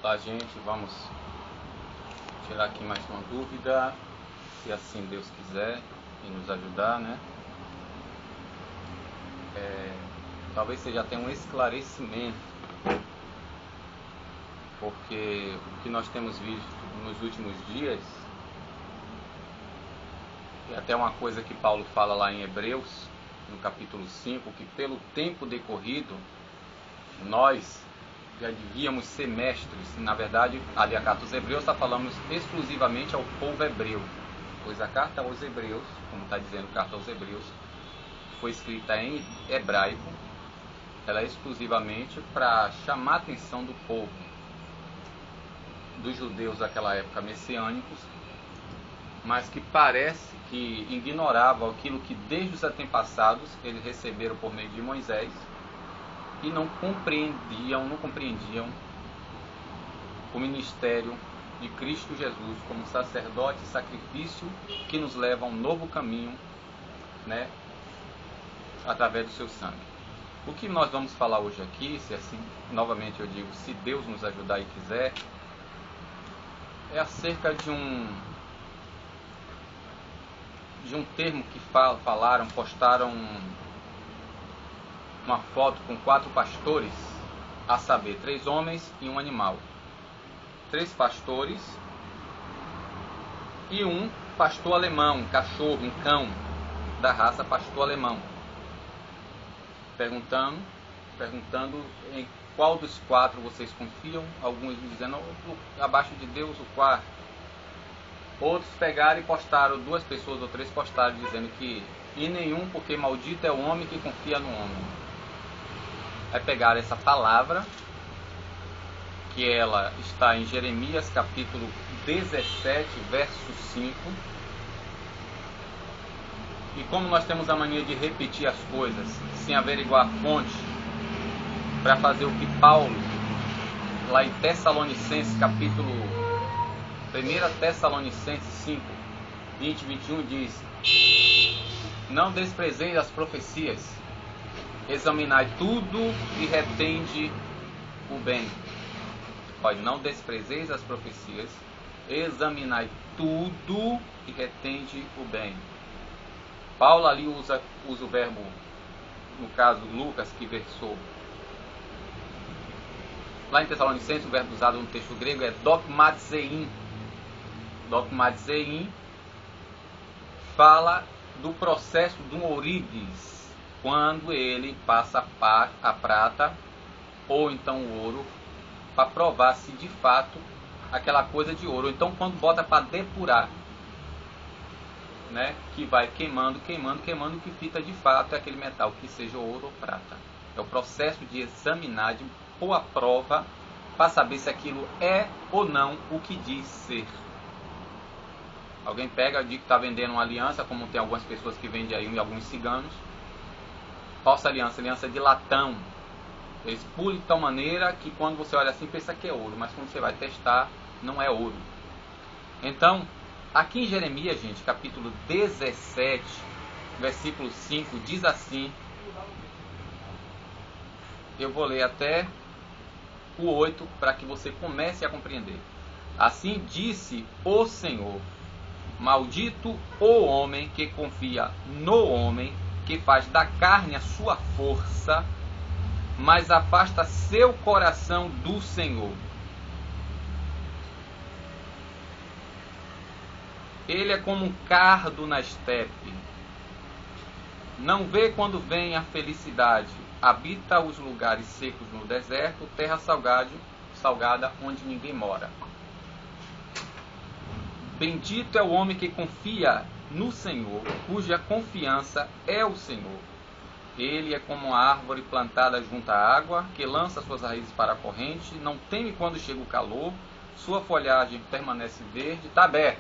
Tá, gente, vamos tirar aqui mais uma dúvida, se assim Deus quiser e nos ajudar, né? Talvez você já tenha um esclarecimento, porque o que nós temos visto nos últimos dias, e até uma coisa que Paulo fala lá em Hebreus, no capítulo 5, que pelo tempo decorrido, nós já devíamos ser mestres. Na verdade, ali a carta aos Hebreus está falando exclusivamente ao povo hebreu, pois a carta aos Hebreus, como está dizendo a carta aos Hebreus, foi escrita em hebraico, ela é exclusivamente para chamar a atenção do povo, dos judeus daquela época messiânicos, mas que parece que ignoravam aquilo que desde os antepassados eles receberam por meio de Moisés, e não compreendiam o ministério de Cristo Jesus como sacerdote e sacrifício que nos leva a um novo caminho, né, através do seu sangue. O que nós vamos falar hoje aqui, se assim, novamente eu digo, se Deus nos ajudar e quiser, é acerca de um termo que postaram uma foto com 4 pastores, a saber, 3 homens e um animal. 3 pastores e um pastor alemão, um cachorro, um cão da raça pastor alemão. Perguntando em qual dos 4 vocês confiam. Alguns dizendo abaixo de Deus o quarto. Outros pegaram e postaram, 2 pessoas ou 3 postaram dizendo que em nenhum, porque maldito é o homem que confia no homem. Aí pegaram essa palavra, que ela está em Jeremias capítulo 17, verso 5. E como nós temos a mania de repetir as coisas sem averiguar a fonte, para fazer o que Paulo, lá em Tessalonicenses capítulo 1 Tessalonicenses 5, 20 e 21 diz: não desprezeis as profecias, examinai tudo e retende o bem. Olha, não desprezeis as profecias, examinai tudo e retende o bem. Paulo ali usa o verbo, no caso Lucas, que versou lá em Tessalonicenses, o verbo usado no texto grego é dogmazein. Dogmazein fala do processo do ourives, quando ele passa a prata ou então o ouro para provar se de fato aquela coisa de ouro. Então quando bota para depurar, né, que vai queimando, o que fica de fato é aquele metal, que seja ouro ou prata. É o processo de examinar, de pôr a prova para saber se aquilo é ou não o que diz ser. Alguém pega, diz que está vendendo uma aliança, como tem algumas pessoas que vendem aí, alguns ciganos, falsa aliança de latão. Eles pulam de tal maneira que quando você olha assim pensa que é ouro, mas quando você vai testar não é ouro. Então, aqui em Jeremias, gente, capítulo 17, versículo 5, diz assim, eu vou ler até o 8 para que você comece a compreender. Assim disse o Senhor: maldito o homem que confia no homem, que faz da carne a sua força, mas afasta seu coração do Senhor. Ele é como um cardo na estepe, não vê quando vem a felicidade, habita os lugares secos no deserto, terra salgada onde ninguém mora. Bendito é o homem que confia no Senhor, cuja confiança é o Senhor. Ele é como uma árvore plantada junto à água, que lança suas raízes para a corrente, não teme quando chega o calor, sua folhagem permanece verde, está aberto.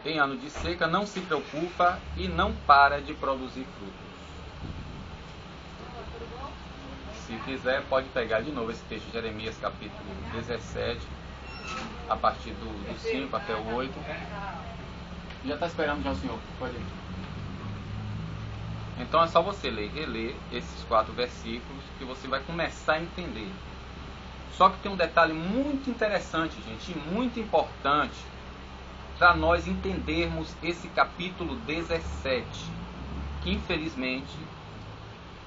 Em ano de seca não se preocupa e não para de produzir frutos. Se quiser pode pegar de novo esse texto de Jeremias capítulo 17, a partir do 5 até o 8. Já está esperando já o senhor, pode ir. Então é só você ler e reler esses 4 versículos que você vai começar a entender. Só que tem um detalhe muito interessante, gente, e muito importante para nós entendermos esse capítulo 17, que infelizmente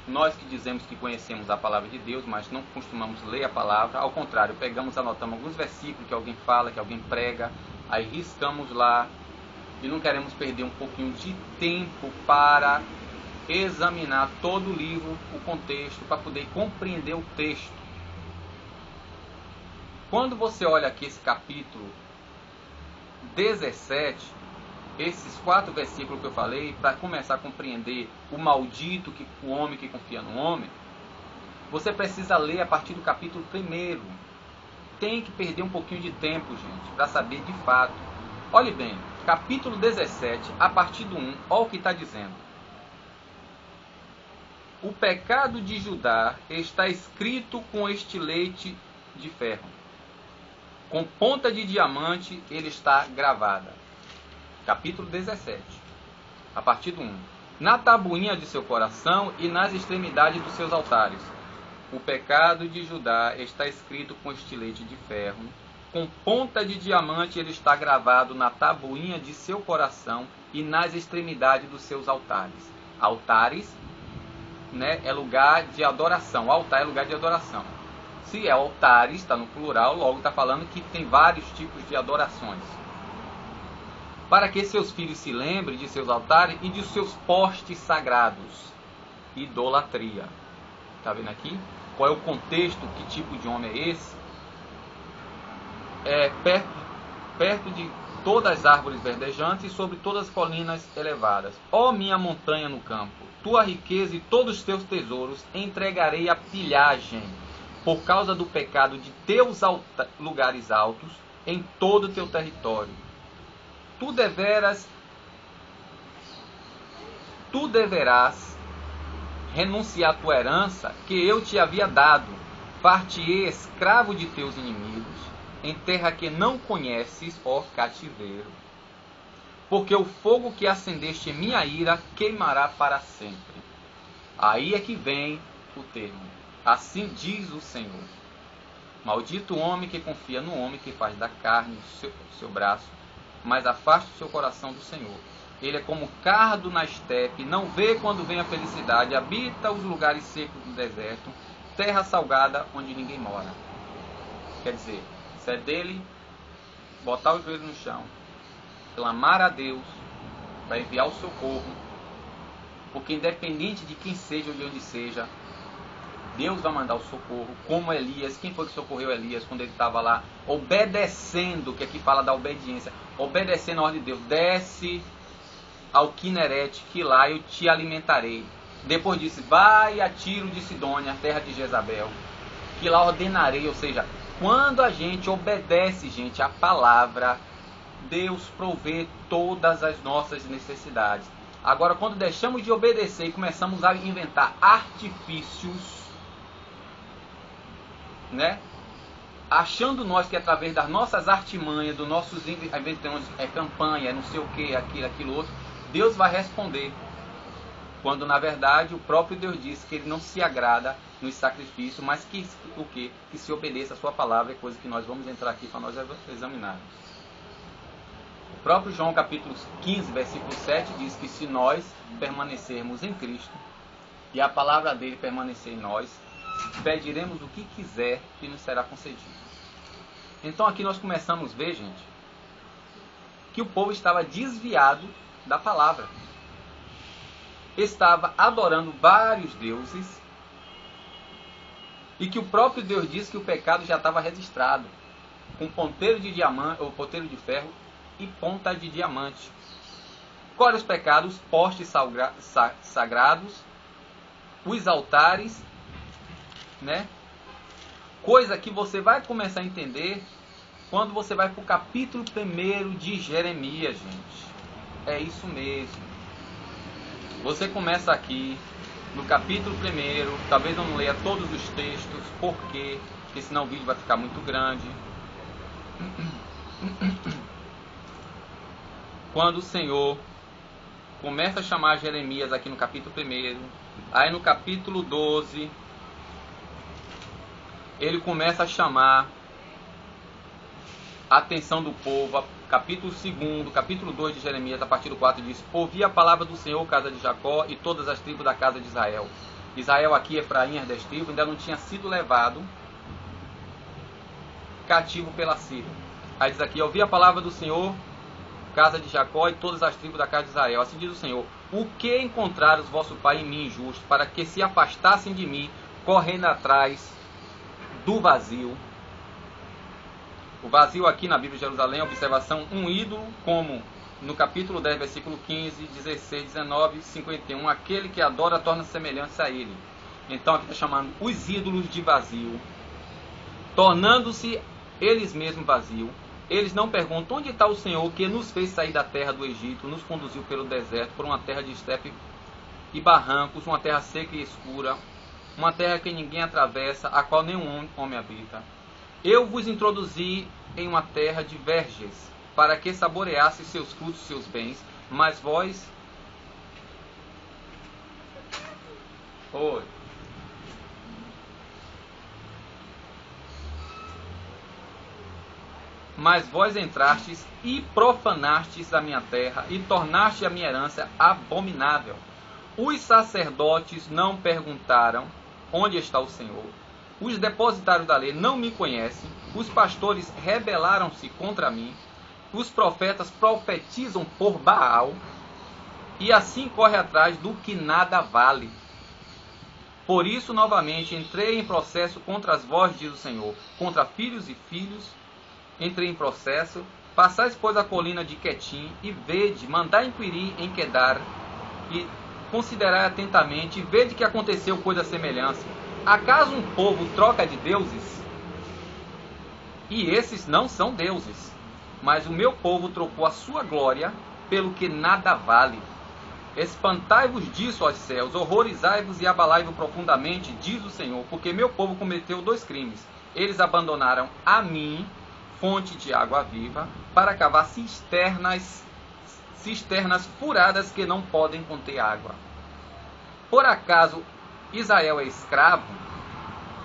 nós que dizemos que conhecemos a palavra de Deus, mas não costumamos ler a palavra, ao contrário, pegamos, anotamos alguns versículos que alguém fala, que alguém prega, aí riscamos lá e não queremos perder um pouquinho de tempo para examinar todo o livro, o contexto, para poder compreender o texto. Quando você olha aqui esse capítulo 17, esses 4 versículos que eu falei, para começar a compreender o maldito, o homem que confia no homem, você precisa ler a partir do capítulo 1. Tem que perder um pouquinho de tempo, gente, para saber de fato. Olhe bem, capítulo 17, a partir do 1, olha o que está dizendo. O pecado de Judá está escrito com estilete de ferro. Com ponta de diamante ele está gravada. Capítulo 17, a partir do 1. Na tabuinha de seu coração e nas extremidades dos seus altares. O pecado de Judá está escrito com estilete de ferro. Com ponta de diamante ele está gravado na tabuinha de seu coração e nas extremidades dos seus altares. Altares, né, é lugar de adoração. Altar é lugar de adoração. Se é altares, está no plural, logo está falando que tem vários tipos de adorações. Para que seus filhos se lembrem de seus altares e de seus postes sagrados. Idolatria. Está vendo aqui? Qual é o contexto? Que tipo de homem é esse? É perto de todas as árvores verdejantes e sobre todas as colinas elevadas. Ó minha montanha no campo, tua riqueza e todos os teus tesouros entregarei à pilhagem, por causa do pecado de teus lugares altos em todo o teu território. Tu deverás renunciar à tua herança que eu te havia dado. Far-te-ei escravo de teus inimigos, em terra que não conheces, ó cativeiro. Porque o fogo que acendeste em minha ira queimará para sempre. Aí é que vem o termo. Assim diz o Senhor. Maldito o homem que confia no homem, que faz da carne o seu braço, mas afasta o seu coração do Senhor. Ele é como cardo na estepe, não vê quando vem a felicidade, habita os lugares secos do deserto, terra salgada onde ninguém mora. Quer dizer, se é dele, botar o joelho no chão, clamar a Deus para enviar o socorro, porque independente de quem seja ou de onde seja, Deus vai mandar o socorro, como Elias. Quem foi que socorreu Elias quando ele estava lá obedecendo, que aqui fala da obediência, obedecendo a ordem de Deus? Desce ao Quinerete, que lá eu te alimentarei. Depois disse, vai a Tiro de Sidônia, terra de Jezabel, que lá ordenarei. Ou seja, quando a gente obedece, gente, a palavra, Deus provê todas as nossas necessidades. Agora, quando deixamos de obedecer e começamos a inventar artifícios, né? Achando nós que através das nossas artimanhas, dos nossos inventamos, campanha, não sei o que, aquilo outro, Deus vai responder. Quando na verdade o próprio Deus disse que ele não se agrada nos sacrifícios, mas que o quê? Que se obedeça a sua palavra, é coisa que nós vamos entrar aqui para nós examinarmos. O próprio João capítulo 15, versículo 7 diz que se nós permanecermos em Cristo e a palavra dele permanecer em nós, pediremos o que quiser que nos será concedido. Então aqui nós começamos a ver, gente, que o povo estava desviado da palavra. Estava adorando vários deuses e que o próprio Deus disse que o pecado já estava registrado com ponteiro de diamante, ou ponteiro de ferro e ponta de diamante. Quais os pecados? Postes sagrados, os altares, né? Coisa que você vai começar a entender quando você vai para o capítulo 1 de Jeremias, gente. É isso mesmo. Você começa aqui no capítulo 1, talvez eu não leia todos os textos, por quê? Porque senão o vídeo vai ficar muito grande. Quando o Senhor começa a chamar Jeremias aqui no capítulo 1. Aí no capítulo 12, ele começa a chamar a atenção do povo. Capítulo 2, capítulo 2 de Jeremias, a partir do 4, diz: ouvi a palavra do Senhor, casa de Jacó, e todas as tribos da casa de Israel. Israel aqui, Efraim, as 10 tribos, ainda não tinha sido levado cativo pela Síria. Aí diz aqui: ouvi a palavra do Senhor, casa de Jacó, e todas as tribos da casa de Israel. Assim diz o Senhor: o que encontraram os vosso pai em mim injusto, para que se afastassem de mim, correndo atrás do vazio? O vazio aqui na Bíblia de Jerusalém, observação, um ídolo, como no capítulo 10, versículo 15, 16, 19, 51, aquele que adora torna semelhante a ele. Então aqui está chamando os ídolos de vazio, tornando-se eles mesmos vazio. Eles não perguntam: onde está o Senhor que nos fez sair da terra do Egito, nos conduziu pelo deserto, por uma terra de estepe e barrancos, uma terra seca e escura, uma terra que ninguém atravessa, a qual nenhum homem habita. Eu vos introduzi em uma terra de verges, para que saboreasse seus frutos, seus bens, mas vós... Oi. Mas vós entrastes e profanastes a minha terra, e tornaste a minha herança abominável. Os sacerdotes não perguntaram: onde está o Senhor? Os depositários da lei não me conhecem. Os pastores rebelaram-se contra mim. Os profetas profetizam por Baal. E assim corre atrás do que nada vale. Por isso, novamente, entrei em processo contra as vós, diz o Senhor, contra filhos e filhos. Entrei em processo. Passais, pois, a colina de Quetim, e vede, mandai inquirir em Quedar, e considerai atentamente, e vede que aconteceu coisa semelhante. Acaso um povo troca de deuses? E esses não são deuses, mas o meu povo trocou a sua glória pelo que nada vale. Espantai-vos disso, ó céus, horrorizai-vos e abalai-vos profundamente, diz o Senhor, porque meu povo cometeu 2 crimes. Eles abandonaram a mim, fonte de água viva, para cavar cisternas furadas que não podem conter água. Por acaso Israel é escravo,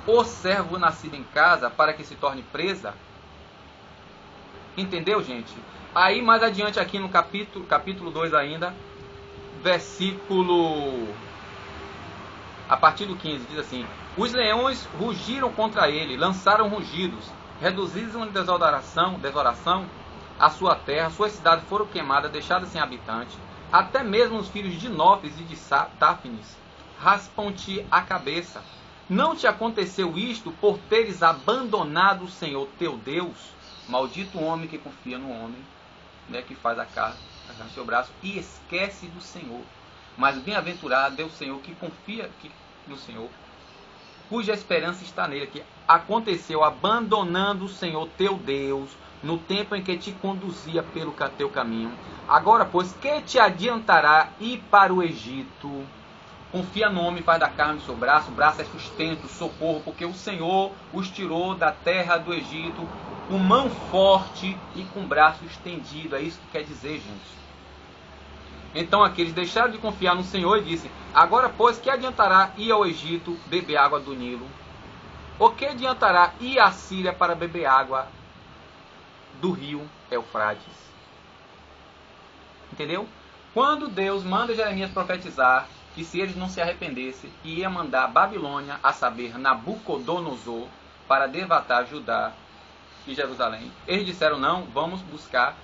ou servo nascido em casa, para que se torne presa? Entendeu, gente? Aí mais adiante aqui no capítulo 2 ainda, versículo... a partir do 15, diz assim: os leões rugiram contra ele, lançaram rugidos, reduziram em desolação a sua terra, suas cidades foram queimadas, deixadas sem habitante, até mesmo os filhos de Nófis e de Táfnis raspam-te a cabeça. Não te aconteceu isto por teres abandonado o Senhor teu Deus? Maldito o homem que confia no homem, né, que faz a carne no seu braço e esquece do Senhor. Mas bem-aventurado é o Senhor que confia no Senhor, cuja esperança está nele. Que aconteceu abandonando o Senhor teu Deus no tempo em que te conduzia pelo teu caminho. Agora, pois, que te adiantará ir para o Egito? Confia no homem, faz da carne do seu braço. O braço é sustento, socorro, porque o Senhor os tirou da terra do Egito com mão forte e com braço estendido. É isso que quer dizer, gente. Então aqueles deixaram de confiar no Senhor e disse: agora, pois, que adiantará ir ao Egito beber água do Nilo? O que adiantará ir à Síria para beber água do rio Eufrates? Entendeu? Quando Deus manda Jeremias profetizar que se eles não se arrependessem, ia mandar a Babilônia, a saber, Nabucodonosor, para devastar Judá e Jerusalém, eles disseram: não, vamos buscar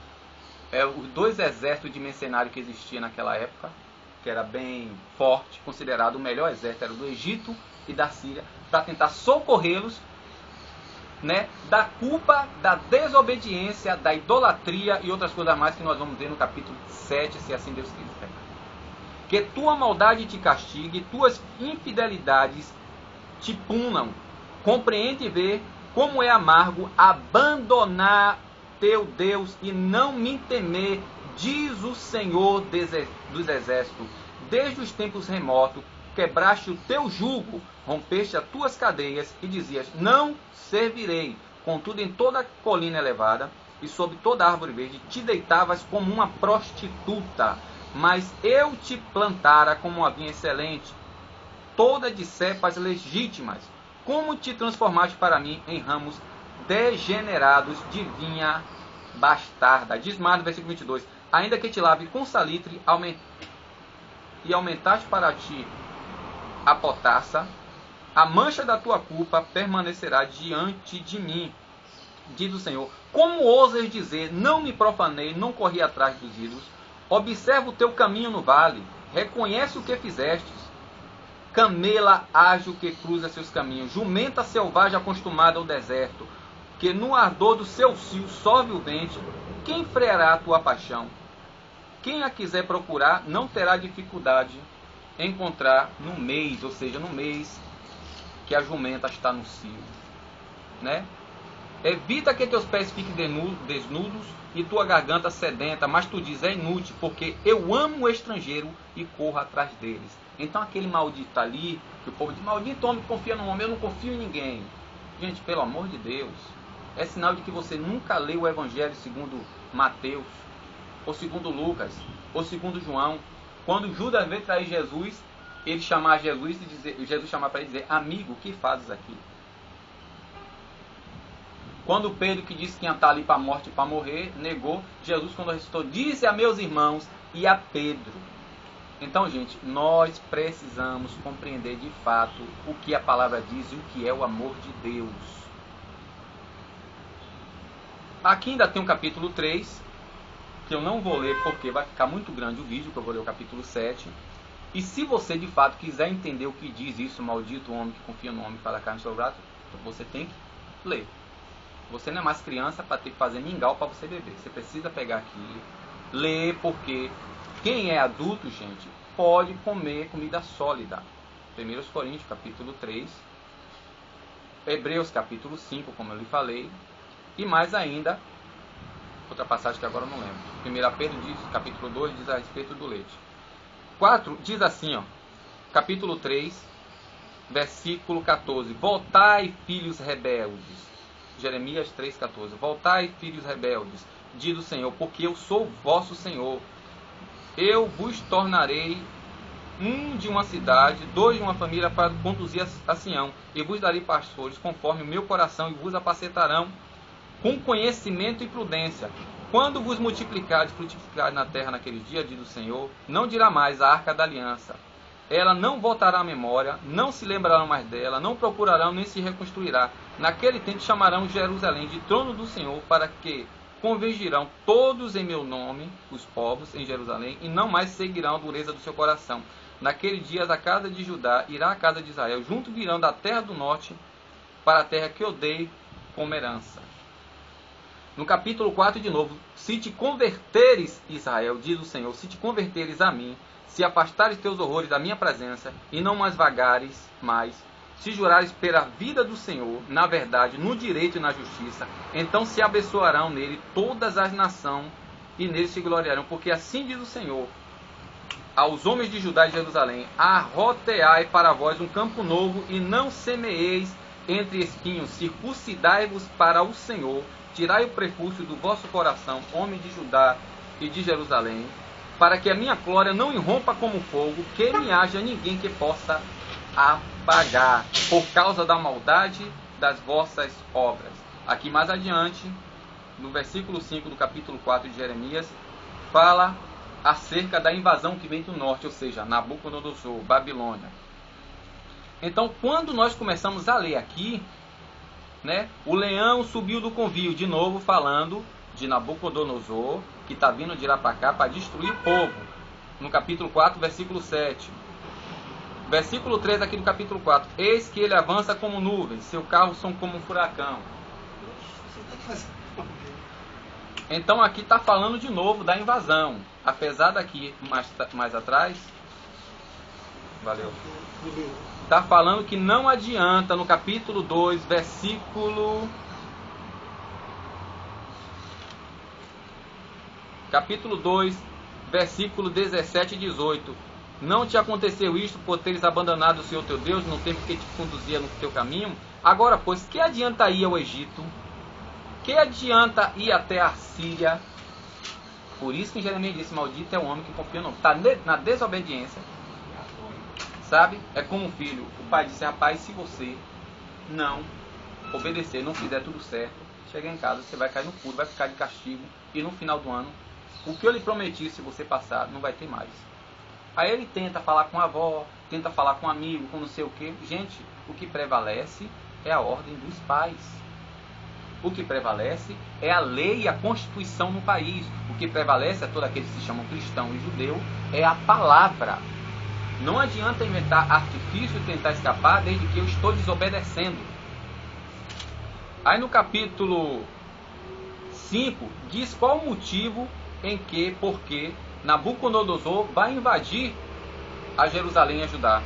os 2 exércitos de mercenários que existiam naquela época, que era bem forte, considerado o melhor exército, era do Egito e da Síria, para tentar socorrê-los, né, da culpa, da desobediência, da idolatria e outras coisas mais que nós vamos ver no capítulo 7, se assim Deus quiser. Que tua maldade te castigue, tuas infidelidades te punam. Compreende e vê como é amargo abandonar teu Deus e não me temer, diz o Senhor dos exércitos. Desde os tempos remotos, quebraste o teu jugo, rompeste as tuas cadeias e dizias: não servirei. Contudo, em toda colina elevada e sob toda árvore verde, te deitavas como uma prostituta. mas eu te plantara como uma vinha excelente, toda de cepas legítimas. Como te transformaste para mim em ramos degenerados de vinha bastarda. Diz mais no versículo 22. Ainda que te lave com salitre e aumentaste para ti a potassa, a mancha da tua culpa permanecerá diante de mim, diz o Senhor. Como ousas dizer, não me profanei, não corri atrás dos ídolos? Observa o teu caminho no vale, reconhece o que fizestes. Camela ágil que cruza seus caminhos, jumenta selvagem acostumada ao deserto, que no ardor do seu cio sobe o vento. Quem freará a tua paixão? Quem a quiser procurar não terá dificuldade em encontrar no mês, ou seja, no mês que a jumenta está no cio, né? Evita que teus pés fiquem desnudos e tua garganta sedenta, mas tu diz, é inútil, porque eu amo o estrangeiro e corro atrás deles. Então aquele maldito ali, que o povo diz, maldito homem que confia no homem, eu não confio em ninguém. Gente, pelo amor de Deus, é sinal de que você nunca leu o Evangelho segundo Mateus, ou segundo Lucas, ou segundo João. Quando Judas veio trair Jesus, ele chamar Jesus e dizer, Jesus chamar para ele dizer, amigo, o que fazes aqui? Quando Pedro, que disse que ia estar ali para a morte e para morrer, negou, Jesus, quando ressuscitou, disse a meus irmãos e a Pedro. Então, gente, nós precisamos compreender de fato o que a palavra diz e o que é o amor de Deus. Aqui ainda tem o capítulo 3, que eu não vou ler porque vai ficar muito grande o vídeo, que eu vou ler o capítulo 7. E se você de fato quiser entender o que diz isso, maldito homem que confia no homem e fala carne sobre o braço, você tem que ler. Você não é mais criança para ter que fazer mingau para você beber. Você precisa pegar aqui, ler, porque quem é adulto, gente, pode comer comida sólida. 1 Coríntios, capítulo 3. Hebreus, capítulo 5, como eu lhe falei. E mais ainda, outra passagem que agora eu não lembro. 1 Pedro diz, capítulo 2, diz a respeito do leite. 4, diz assim, ó, capítulo 3, versículo 14. Voltai, filhos rebeldes. Jeremias 3,14. Voltai, filhos rebeldes, diz o Senhor, porque eu sou vosso Senhor. Eu vos tornarei um de uma cidade, dois de uma família, para conduzir a Sião, e vos darei pastores conforme o meu coração, e vos apacentarão com conhecimento e prudência. Quando vos multiplicardes, frutificardes na terra naqueles dias, diz o Senhor, não dirá mais a arca da aliança. Ela não voltará à memória, não se lembrarão mais dela, não procurarão nem se reconstruirá. Naquele tempo chamarão Jerusalém de trono do Senhor, para que convergirão todos em meu nome, os povos em Jerusalém, e não mais seguirão a dureza do seu coração. Naqueles dias a casa de Judá irá à casa de Israel, junto virão da terra do norte para a terra que eu dei como herança. No capítulo 4 de novo, se te converteres, Israel, diz o Senhor, se te converteres a mim, se afastares teus horrores da minha presença, e não mais vagares mais, se jurares pela vida do Senhor, na verdade, no direito e na justiça, então se abençoarão nele todas as nações, e nele se gloriarão, porque assim diz o Senhor, aos homens de Judá e de Jerusalém, arroteai para vós um campo novo, e não semeeis entre espinhos, circuncidai-vos para o Senhor, tirai o prepúcio do vosso coração, homem de Judá e de Jerusalém, para que a minha glória não irrompa como fogo, que nem haja ninguém que possa apagar, por causa da maldade das vossas obras. Aqui mais adiante, no versículo 5 do capítulo 4 de Jeremias, fala acerca da invasão que vem do norte, ou seja, Nabucodonosor, Babilônia. Então, quando nós começamos a ler aqui, né, o leão subiu do convívio, de novo falando de Nabucodonosor, que está vindo de lá para cá para destruir o povo. No capítulo 4, versículo 7. Versículo 3 aqui do capítulo 4. Eis que ele avança como nuvens, seu carro são como um furacão. Então aqui está falando de novo da invasão. Apesar daqui mais atrás, valeu, está falando que não adianta, no capítulo 2, versículo... Capítulo 2, versículo 17 e 18. Não te aconteceu isto por teres abandonado o Senhor teu Deus no tempo que te conduzia no teu caminho? Agora, pois, que adianta ir ao Egito? Que adianta ir até a Síria? Por isso que Jeremias disse, maldito é o homem que confia no homem. Está na desobediência. Sabe? É como um filho. O pai disse, rapaz, se você não obedecer, não fizer tudo certo, chega em casa, você vai cair no furo, vai ficar de castigo. E no final do ano, o que eu lhe prometi, se você passar, não vai ter mais. Aí ele tenta falar com a avó, tenta falar com um amigo, com não sei o que. Gente, o que prevalece é a ordem dos pais. O que prevalece é a lei e a constituição no país. O que prevalece é todo aquele que se chamam cristão e judeu, é a palavra. Não adianta inventar artifício e tentar escapar desde que eu estou desobedecendo. Aí no capítulo 5 diz qual o motivo em que, porque Nabucodonosor vai invadir a Jerusalém e a Judá.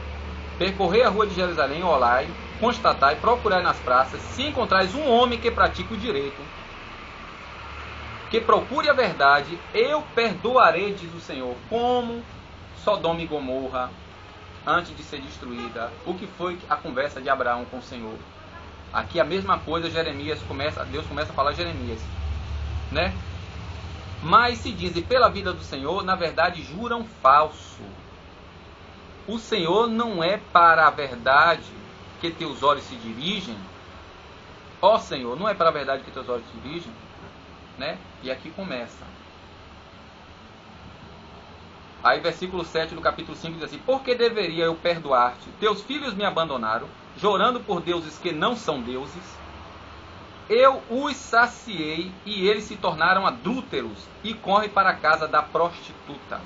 Percorrer a rua de Jerusalém, olhai, constatai, procurai nas praças, se encontrais um homem que pratique o direito, que procure a verdade, eu perdoarei, diz o Senhor, como Sodoma e Gomorra, antes de ser destruída. O que foi a conversa de Abraão com o Senhor? Aqui a mesma coisa, Deus começa a falar a Jeremias, né? Mas se dizem pela vida do Senhor, na verdade juram falso. O Senhor não é para a verdade que teus olhos se dirigem. Ó Senhor, não é para a verdade que teus olhos se dirigem, né? E aqui começa. Aí versículo 7 do capítulo 5 diz assim, por que deveria eu perdoar-te? Teus filhos me abandonaram, jurando por deuses que não são deuses. Eu os saciei e eles se tornaram adúlteros e correm para a casa da prostituta.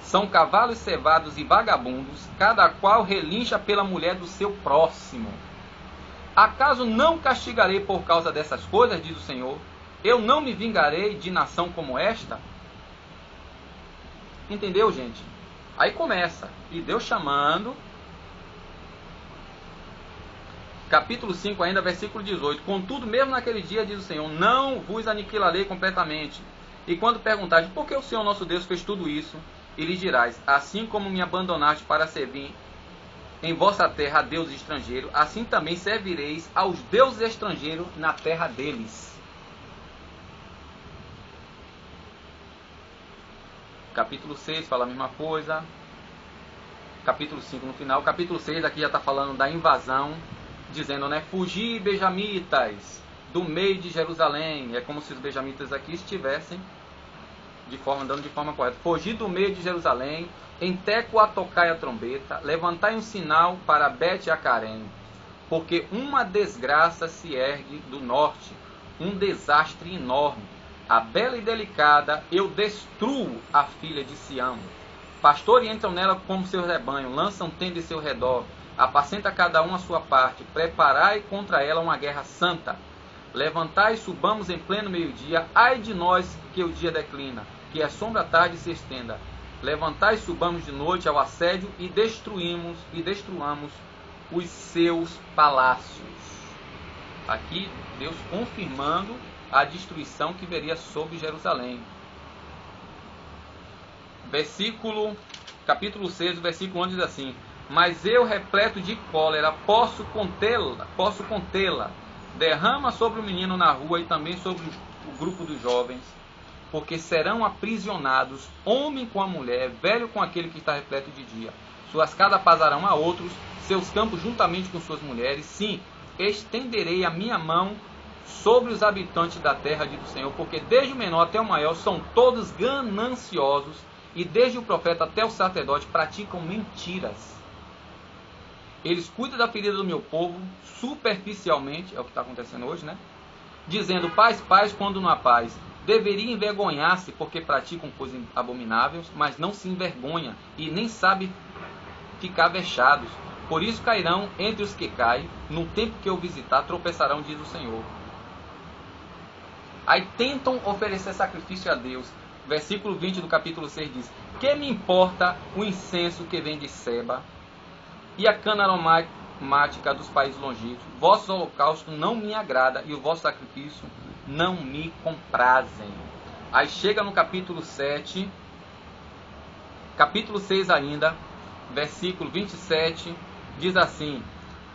São cavalos cevados e vagabundos, cada qual relincha pela mulher do seu próximo. Acaso não castigarei por causa dessas coisas, diz o Senhor? Eu não me vingarei de nação como esta? Entendeu, gente? Aí começa, e Deus chamando, capítulo 5 ainda, versículo 18, contudo, mesmo naquele dia, diz o Senhor, não vos aniquilarei completamente. E quando perguntares, por que o Senhor nosso Deus fez tudo isso? E lhes dirás, assim como me abandonaste para servir em vossa terra a deuses estrangeiros, assim também servireis aos deuses estrangeiros na terra deles. Capítulo 6 fala a mesma coisa. Capítulo 5 no final. Capítulo 6 aqui já está falando da invasão, dizendo, né, fugir benjamitas do meio de Jerusalém. É como se os benjamitas aqui estivessem andando de forma correta. Fugir do meio de Jerusalém, em Tecoa tocai a trombeta, levantai um sinal para Bet-Acarém, porque uma desgraça se ergue do norte, um desastre enorme. A bela e delicada, eu destruo a filha de Sião. Pastores entram nela como seu rebanho, lançam tenda em seu redor, apacenta cada um a sua parte, preparai contra ela uma guerra santa. Levantai e subamos em pleno meio-dia, ai de nós que o dia declina, que a sombra tarde se estenda. Levantai e subamos de noite ao assédio e destruamos os seus palácios. Aqui Deus confirmando a destruição que viria sobre Jerusalém. Capítulo 6, versículo 11 diz assim, mas eu, repleto de cólera, posso contê-la. Derrama sobre o menino na rua e também sobre o grupo dos jovens, porque serão aprisionados, homem com a mulher, velho com aquele que está repleto de dia. Suas casas pasarão a outros, seus campos juntamente com suas mulheres. Sim, estenderei a minha mão sobre os habitantes da terra, diz o Senhor, porque desde o menor até o maior são todos gananciosos, e desde o profeta até o sacerdote praticam mentiras. Eles cuidam da ferida do meu povo superficialmente, é o que está acontecendo hoje, né? Dizendo paz, paz, quando não há paz. Deveria envergonhar-se porque praticam coisas abomináveis, mas não se envergonha e nem sabe ficar vexados. Por isso cairão entre os que caem, no tempo que eu visitar tropeçarão, diz o Senhor. Aí tentam oferecer sacrifício a Deus. Versículo 20 do capítulo 6 diz, que me importa o incenso que vem de Seba e a cana aromática dos países longínquos? Vosso holocausto não me agrada e o vosso sacrifício não me comprazem. Aí chega no capítulo 7, capítulo 6 ainda, versículo 27, diz assim,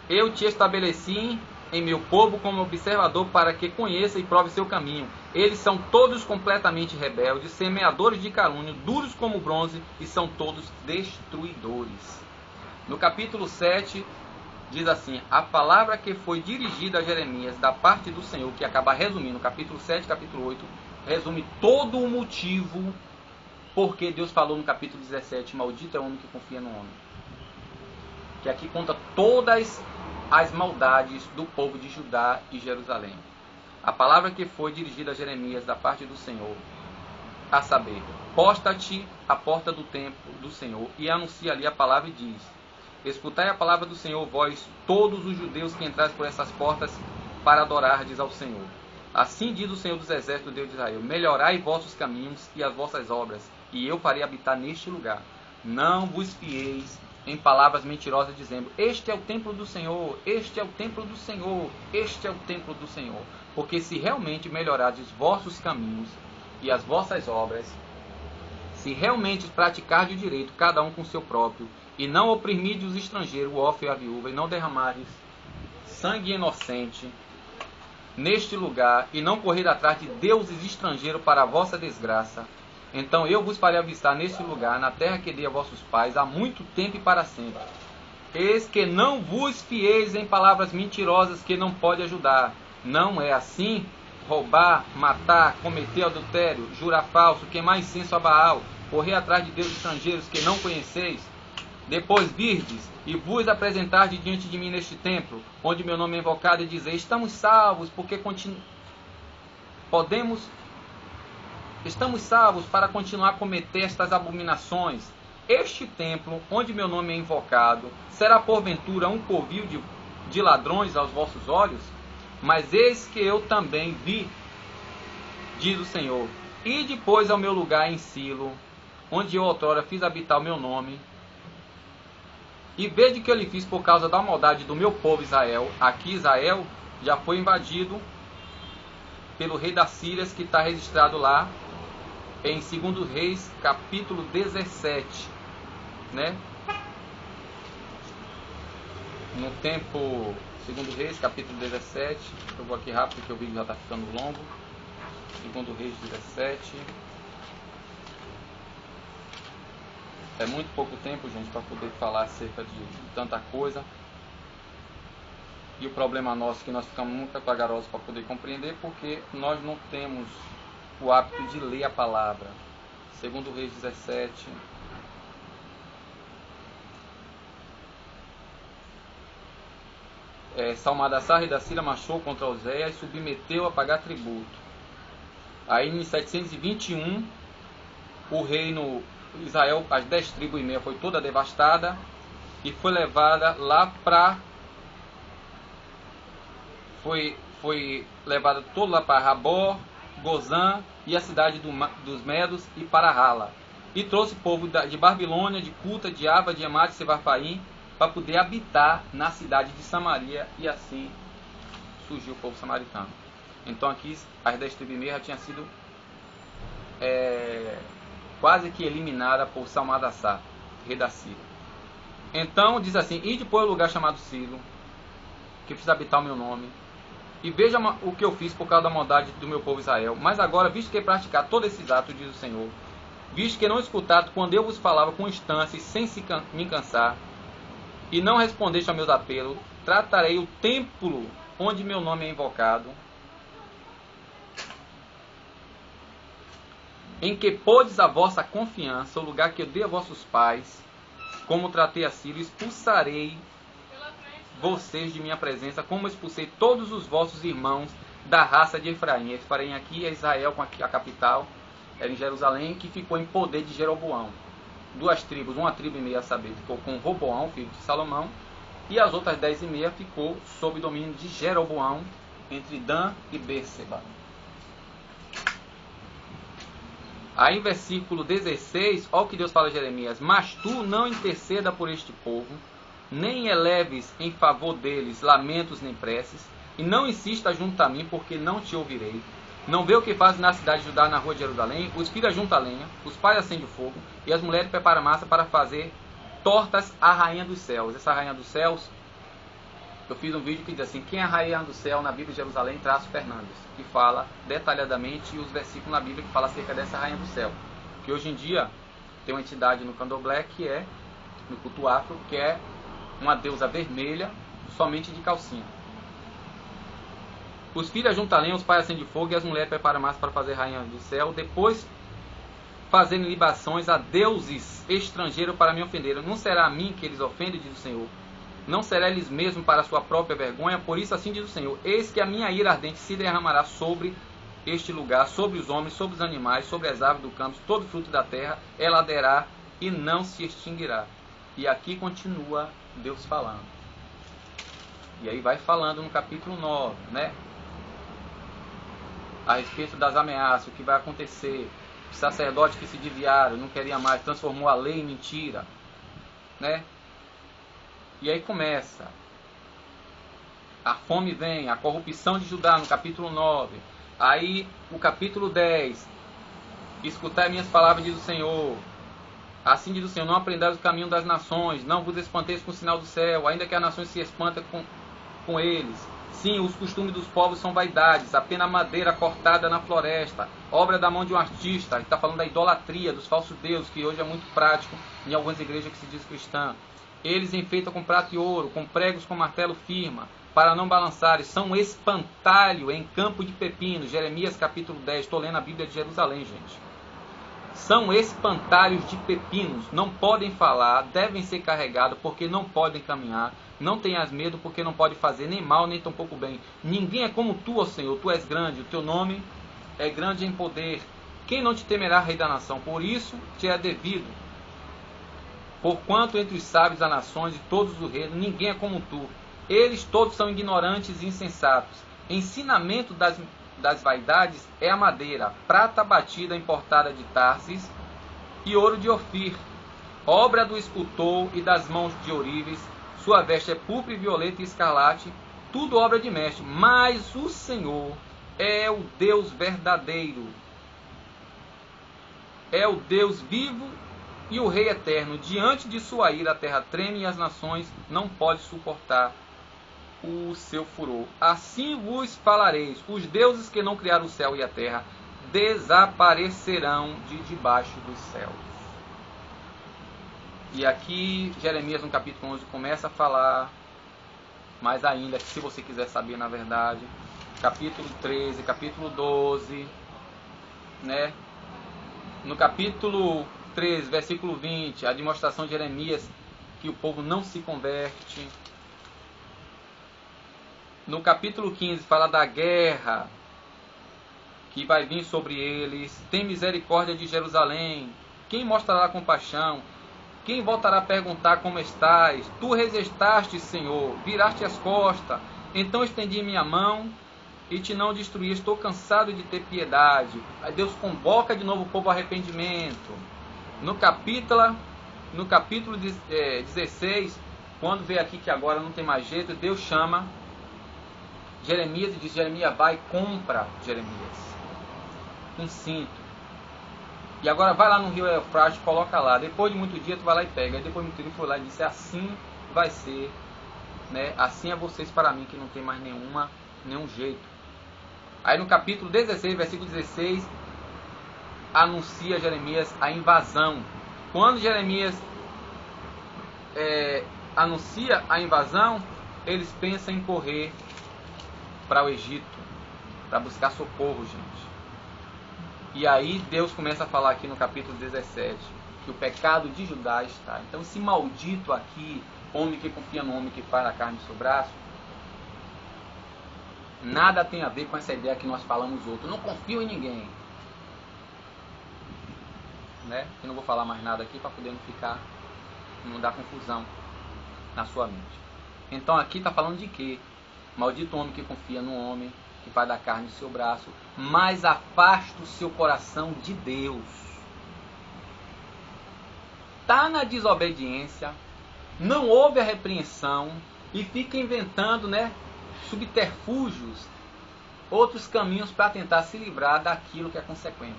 eu te estabeleci em meu povo como observador para que conheça e prove seu caminho. Eles são todos completamente rebeldes, semeadores de calúnia, duros como bronze e são todos destruidores. No capítulo 7, diz assim, a palavra que foi dirigida a Jeremias da parte do Senhor, que acaba resumindo, capítulo 7, capítulo 8, resume todo o motivo porque Deus falou no capítulo 17, maldito é o homem que confia no homem. Que aqui conta todas as maldades do povo de Judá e Jerusalém. A palavra que foi dirigida a Jeremias da parte do Senhor, a saber, posta-te à porta do templo do Senhor e anuncia ali a palavra e diz, escutai a palavra do Senhor, vós, todos os judeus que entrais por essas portas para adorardes ao Senhor. Assim diz o Senhor dos Exércitos, Deus de Israel, melhorai vossos caminhos e as vossas obras, e eu farei habitar neste lugar. Não vos fieis em palavras mentirosas, dizendo, este é o templo do Senhor, este é o templo do Senhor, este é o templo do Senhor. Porque se realmente melhorardes vossos caminhos e as vossas obras, se realmente praticardes o direito, cada um com seu próprio, e não oprimirdes os estrangeiros, o órfão e a viúva, e não derramardes sangue inocente neste lugar, e não correr atrás de deuses estrangeiros para a vossa desgraça, então eu vos farei avistar neste lugar, na terra que dei a vossos pais, há muito tempo e para sempre. Eis que não vos fieis em palavras mentirosas que não pode ajudar. Não é assim? Roubar, matar, cometer adultério, jurar falso, queimar incenso a Baal, correr atrás de deuses estrangeiros que não conheceis. Depois virdes e vos apresentardes diante de mim neste templo, onde meu nome é invocado, e dizer, estamos salvos, porque estamos salvos para continuar a cometer estas abominações. Este templo, onde meu nome é invocado, será porventura um covil de ladrões aos vossos olhos? Mas eis que eu também vi, diz o Senhor, e depois ao meu lugar em Silo, onde eu outrora fiz habitar o meu nome, e vede que eu lhe fiz por causa da maldade do meu povo Israel. Aqui Israel já foi invadido pelo rei da Síria, que está registrado lá em 2 Reis, capítulo 17, né? No tempo, 2 Reis, capítulo 17, eu vou aqui rápido porque o vídeo já está ficando longo. 2 Reis 17. É muito pouco tempo, gente, para poder falar acerca de tanta coisa. E o problema nosso é que nós ficamos muito vagarosos para poder compreender, porque nós não temos o hábito de ler a palavra. 2 Reis 17. Salmadassar, rei da Síria, marchou contra Oséias e submeteu a pagar tributo. Aí em 721, o reino Israel, as 10 tribos e meia, foi toda devastada e foi levada lá para... Foi levada toda lá para Rabor, Gozã e a cidade dos Medos e para Hala. E trouxe o povo de Babilônia, de Cuta, de Ava, de Emat e Sevarfaim para poder habitar na cidade de Samaria, e assim surgiu o povo samaritano. Então aqui as 10 tribos e meia já tinha sido quase que eliminada por Salmadassar, rei da Síria. Então diz assim, e depois o lugar chamado Silo, que fiz habitar o meu nome, e veja o que eu fiz por causa da maldade do meu povo Israel. Mas agora, visto que praticar todos esses atos, diz o Senhor, visto que não escutaste quando eu vos falava com instância e sem me cansar, e não respondeste a meus apelos, tratarei o templo onde meu nome é invocado, em que podes a vossa confiança, o lugar que eu dei a vossos pais, como tratei a Sírio, expulsarei vocês de minha presença, como expulsei todos os vossos irmãos da raça de Efraim. Efraim aqui é Israel, com a capital era em Jerusalém, que ficou em poder de Jeroboão. 2 tribos, uma tribo e meia, a saber, ficou com Roboão, filho de Salomão, e as outras 10 e meia ficou sob domínio de Jeroboão, entre Dan e Bérseba. Aí em versículo 16, olha o que Deus fala a Jeremias, mas tu não interceda por este povo, nem eleves em favor deles lamentos nem preces, e não insista junto a mim, porque não te ouvirei. Não vê o que fazes na cidade de Judá, na rua de Jerusalém? Os filhos ajuntam a lenha, os pais acendem o fogo, e as mulheres preparam massa para fazer tortas à rainha dos céus. Essa rainha dos céus Eu fiz um vídeo que diz assim: quem é a rainha do céu na Bíblia de Jerusalém? Traço Fernandes, que fala detalhadamente os versículos na Bíblia que fala acerca dessa rainha do céu. Que hoje em dia tem uma entidade no candomblé que é, no culto afro, que é uma deusa vermelha somente de calcinha. Os filhos ajuntam lenha, os pais acendem fogo e as mulheres preparam massa para fazer rainha do céu. Depois fazerem libações a deuses estrangeiros para me ofender. Não será a mim que eles ofendem, diz o Senhor. Não será eles mesmos para a sua própria vergonha. Por isso assim diz o Senhor: eis que a minha ira ardente se derramará sobre este lugar, sobre os homens, sobre os animais, sobre as aves do campo, todo fruto da terra. Ela arderá e não se extinguirá. E aqui continua Deus falando. E aí vai falando no capítulo 9, né? A respeito das ameaças, o que vai acontecer. Os sacerdotes que se desviaram, não queriam mais, transformou a lei em mentira, né? E aí começa. A fome vem, a corrupção de Judá no capítulo 9. Aí o capítulo 10. Escutai minhas palavras, diz o Senhor. Assim diz o Senhor: não aprendais o caminho das nações, não vos espanteis com o sinal do céu, ainda que as nações se espantem com eles. Sim, os costumes dos povos são vaidades, apenas madeira cortada na floresta, obra da mão de um artista. Está falando da idolatria, dos falsos deuses, que hoje é muito prático em algumas igrejas que se diz cristã. Eles enfeitam com prata e ouro, com pregos com martelo firma, para não balançarem. São espantalho em campo de pepino. Jeremias capítulo 10. Estou lendo a Bíblia de Jerusalém, gente. São espantalhos de pepinos. Não podem falar, devem ser carregados, porque não podem caminhar. Não tenhas medo, porque não pode fazer nem mal, nem tampouco bem. Ninguém é como tu, ó Senhor. Tu és grande, o teu nome é grande em poder. Quem não te temerá, Rei da nação? Por isso te é devido. Porquanto entre os sábios das nações e todos os reinos, ninguém é como tu. Eles todos são ignorantes e insensatos. Ensinamento das vaidades é a madeira, prata batida importada de Tarsis e ouro de Ofir, obra do escultor e das mãos de ourives. Sua veste é púrpura, violeta e escarlate, tudo obra de mestre. Mas o Senhor é o Deus verdadeiro, é o Deus vivo e o Rei eterno. Diante de sua ira a terra treme e as nações não podem suportar o seu furor. Assim vos falareis: os deuses que não criaram o céu e a terra desaparecerão de debaixo dos céus. E aqui Jeremias no capítulo 11 começa a falar mais ainda, que se você quiser saber na verdade, capítulo 13, capítulo 12, né? No capítulo 13, versículo 20, a demonstração de Jeremias que o povo não se converte. No capítulo 15 fala da guerra que vai vir sobre eles. Tem misericórdia de Jerusalém. Quem mostrará compaixão? Quem voltará a perguntar como estás? Tu resistastes, Senhor, viraste as costas. Então estendi minha mão e te não destruí. Estou cansado de ter piedade. Aí Deus convoca de novo o povo ao arrependimento. No capítulo 16, quando vê aqui que agora não tem mais jeito, Deus chama Jeremias e diz: Jeremias, vai, compra Jeremias um cinto. E agora vai lá no rio Eufrates, coloca lá. Depois de muito dia tu vai lá e pega. Aí depois de muito dia foi lá e disse: assim vai ser, né? Assim é vocês para mim, que não tem mais nenhum jeito. Aí no capítulo 16, versículo 16, anuncia Jeremias a invasão. Quando Jeremias anuncia a invasão, eles pensam em correr para o Egito, para buscar socorro, gente. E aí Deus começa a falar aqui no capítulo 17 que o pecado de Judá está. Então esse maldito aqui, homem que confia no homem que faz a carne do seu braço, nada tem a ver com essa ideia que nós falamos outro. Não confio em ninguém, né? Eu não vou falar mais nada aqui para poder não dar confusão na sua mente. Então aqui está falando de quê? Maldito homem que confia no homem que faz da carne do seu braço, mas afasta o seu coração de Deus. Está na desobediência, não ouve a repreensão e fica inventando, né, subterfúgios, outros caminhos para tentar se livrar daquilo que é consequente.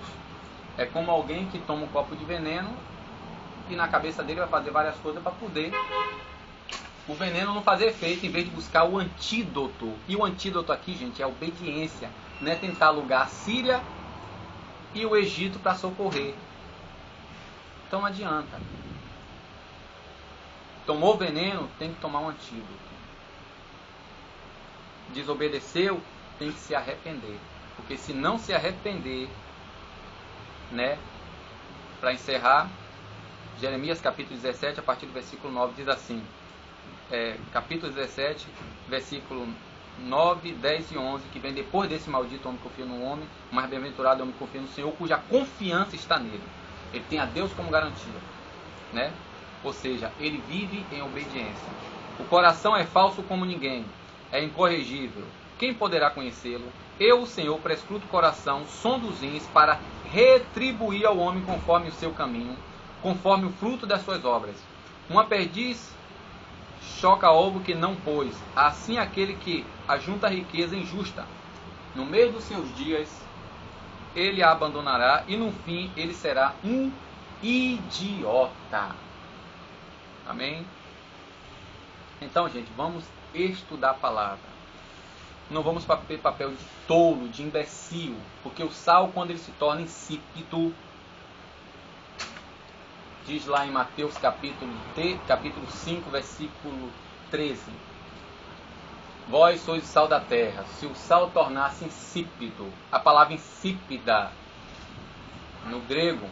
É como alguém que toma um copo de veneno e na cabeça dele vai fazer várias coisas para poder o veneno não fazer efeito em vez de buscar o antídoto. E o antídoto aqui, gente, é a obediência. Não é tentar alugar a Síria e o Egito para socorrer. Então não adianta. Tomou veneno, tem que tomar um antídoto. Desobedeceu, tem que se arrepender. Porque se não se arrepender, né? Para encerrar, Jeremias capítulo 17, a partir do versículo 9, diz assim, capítulo 17, versículo 9, 10 e 11, que vem depois desse maldito homem que confia no homem, mas bem-aventurado homem que confia no Senhor, cuja confiança está nele. Ele tem a Deus como garantia, né? Ou seja, ele vive em obediência. O coração é falso como ninguém, é incorrigível. Quem poderá conhecê-lo? Eu, o Senhor, prescruto o coração, sondo os rins, para retribuir ao homem conforme o seu caminho, conforme o fruto das suas obras. Uma perdiz choca ovo que não pôs, assim aquele que ajunta riqueza injusta. No meio dos seus dias, ele a abandonará, e no fim ele será um idiota. Amém? Então, gente, vamos estudar a palavra. Não vamos ter papel de tolo, de imbecil, porque o sal, quando ele se torna insípido, diz lá em Mateus capítulo 5, versículo 13, vós sois o sal da terra. Se o sal tornasse insípido, a palavra insípida, no grego,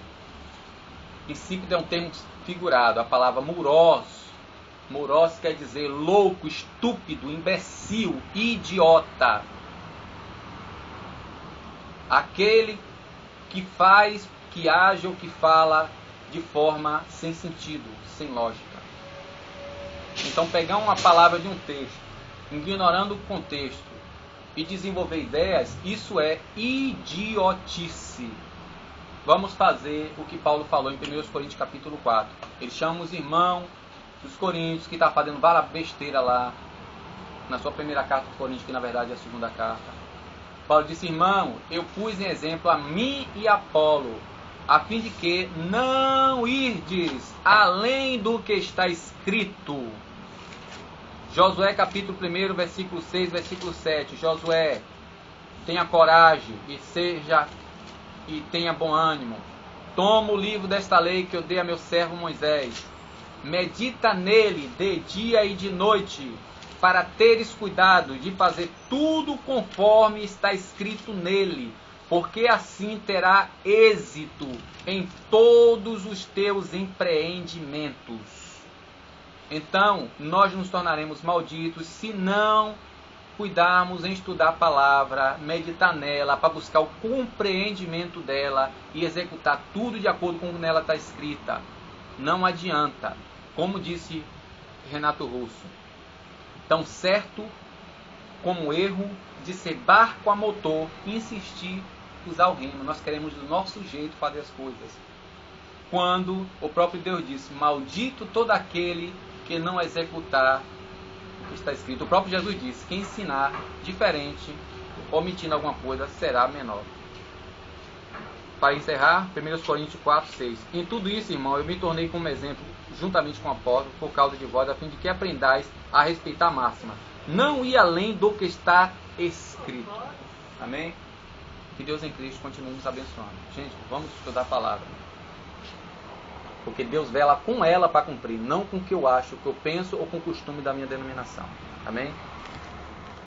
insípido é um termo figurado, a palavra muros quer dizer louco, estúpido, imbecil, idiota. Aquele que faz, que age ou que fala de forma sem sentido, sem lógica. Então, pegar uma palavra de um texto, ignorando o contexto, e desenvolver ideias, isso é idiotice. Vamos fazer o que Paulo falou em 1 Coríntios capítulo 4. Ele chama os irmãos dos Coríntios, que está fazendo várias besteira lá, na sua primeira carta aos Coríntios, que na verdade é a segunda carta. Paulo disse, irmão, eu pus em exemplo a mim e a Apolo, a fim de que não irdes além do que está escrito. Josué capítulo 1, versículo 6, versículo 7. Josué, tenha coragem e tenha bom ânimo. Toma o livro desta lei que eu dei a meu servo Moisés. Medita nele de dia e de noite, para teres cuidado de fazer tudo conforme está escrito nele, porque assim terá êxito em todos os teus empreendimentos. Então, nós nos tornaremos malditos se não cuidarmos em estudar a palavra, meditar nela, para buscar o compreendimento dela e executar tudo de acordo com o que nela está escrita. Não adianta. Como disse Renato Russo, tão certo como erro de ser barco a motor e insistir em usar o remo. Nós queremos do nosso jeito fazer as coisas. Quando o próprio Deus disse, maldito todo aquele que não executar o que está escrito. O próprio Jesus disse, quem ensinar diferente, omitindo alguma coisa, será menor. Para encerrar, 1 Coríntios 4, 6. Em tudo isso, irmão, eu me tornei como exemplo, juntamente com o apóstolo, por causa de vós, a fim de que aprendais a respeitar a máxima. Não ir além do que está escrito. Amém? Que Deus em Cristo continue nos abençoando. Gente, vamos estudar a palavra. Porque Deus vela com ela para cumprir, não com o que eu acho, o que eu penso ou com o costume da minha denominação. Amém?